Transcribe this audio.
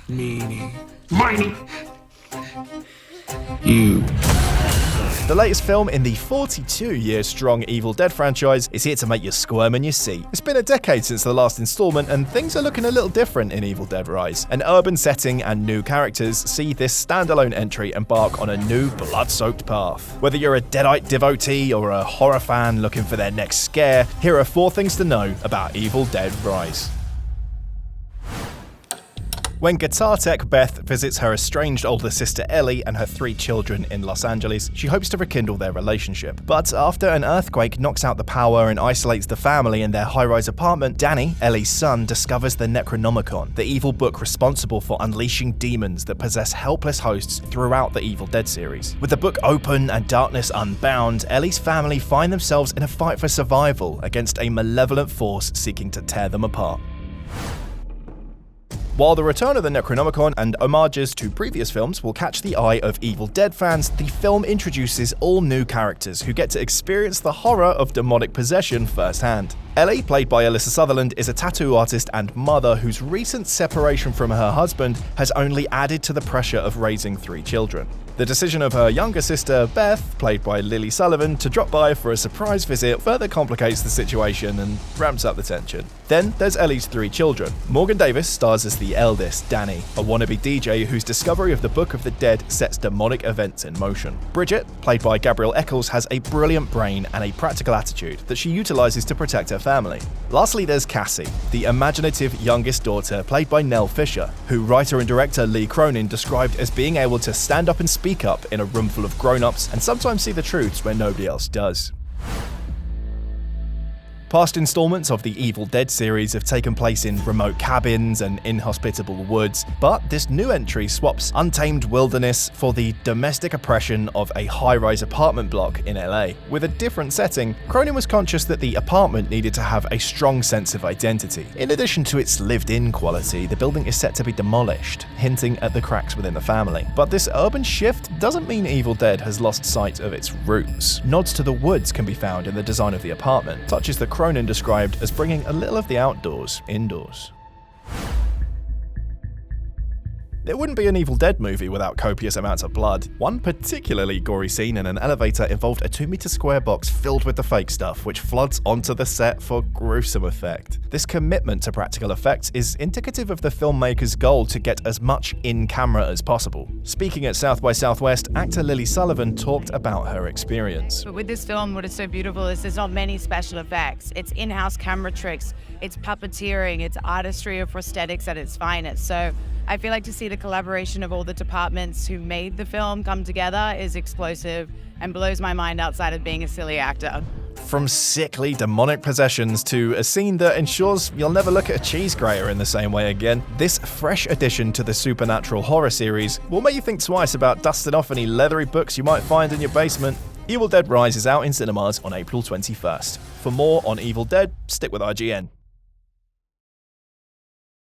meeny, miny. You. The latest film in the 42-year-strong Evil Dead franchise is here to make you squirm in your seat. It's been a decade since the last installment, and things are looking a little different in Evil Dead Rise. An urban setting and new characters see this standalone entry embark on a new blood-soaked path. Whether you're a Deadite devotee or a horror fan looking for their next scare, here are 4 things to know about Evil Dead Rise. When guitar tech Beth visits her estranged older sister Ellie and her 3 children in Los Angeles, she hopes to rekindle their relationship. But after an earthquake knocks out the power and isolates the family in their high-rise apartment, Danny, Ellie's son, discovers the Necronomicon, the evil book responsible for unleashing demons that possess helpless hosts throughout the Evil Dead series. With the book open and darkness unbound, Ellie's family find themselves in a fight for survival against a malevolent force seeking to tear them apart. While the return of the Necronomicon and homages to previous films will catch the eye of Evil Dead fans, the film introduces all new characters who get to experience the horror of demonic possession firsthand. Ellie, played by Alyssa Sutherland, is a tattoo artist and mother whose recent separation from her husband has only added to the pressure of raising 3 children. The decision of her younger sister, Beth, played by Lily Sullivan, to drop by for a surprise visit further complicates the situation and ramps up the tension. Then there's Ellie's 3 children. Morgan Davis stars as the eldest, Danny, a wannabe DJ whose discovery of the Book of the Dead sets demonic events in motion. Bridget, played by Gabrielle Eccles, has a brilliant brain and a practical attitude that she utilizes to protect her family. Lastly, there's Cassie, the imaginative youngest daughter, played by Nell Fisher, who writer and director Lee Cronin described as being able to stand up and speak up in a room full of grown-ups and sometimes see the truths where nobody else does. Past installments of the Evil Dead series have taken place in remote cabins and inhospitable woods, but this new entry swaps untamed wilderness for the domestic oppression of a high-rise apartment block in LA. With a different setting, Cronin was conscious that the apartment needed to have a strong sense of identity. In addition to its lived-in quality, the building is set to be demolished, hinting at the cracks within the family. But this urban shift doesn't mean Evil Dead has lost sight of its roots. Nods to the woods can be found in the design of the apartment, such as the Cronin described as bringing a little of the outdoors indoors. There wouldn't be an Evil Dead movie without copious amounts of blood. One particularly gory scene in an elevator involved a 2-meter square box filled with the fake stuff, which floods onto the set for gruesome effect. This commitment to practical effects is indicative of the filmmaker's goal to get as much in-camera as possible. Speaking at South by Southwest, actor Lily Sullivan talked about her experience. But with this film, what is so beautiful is there's not many special effects. It's in-house camera tricks, it's puppeteering, it's artistry of prosthetics at its finest. So I feel like to see the collaboration of all the departments who made the film come together is explosive and blows my mind outside of being a silly actor. From sickly demonic possessions to a scene that ensures you'll never look at a cheese grater in the same way again, this fresh addition to the supernatural horror series will make you think twice about dusting off any leathery books you might find in your basement. Evil Dead Rise is out in cinemas on April 21st. For more on Evil Dead, stick with IGN.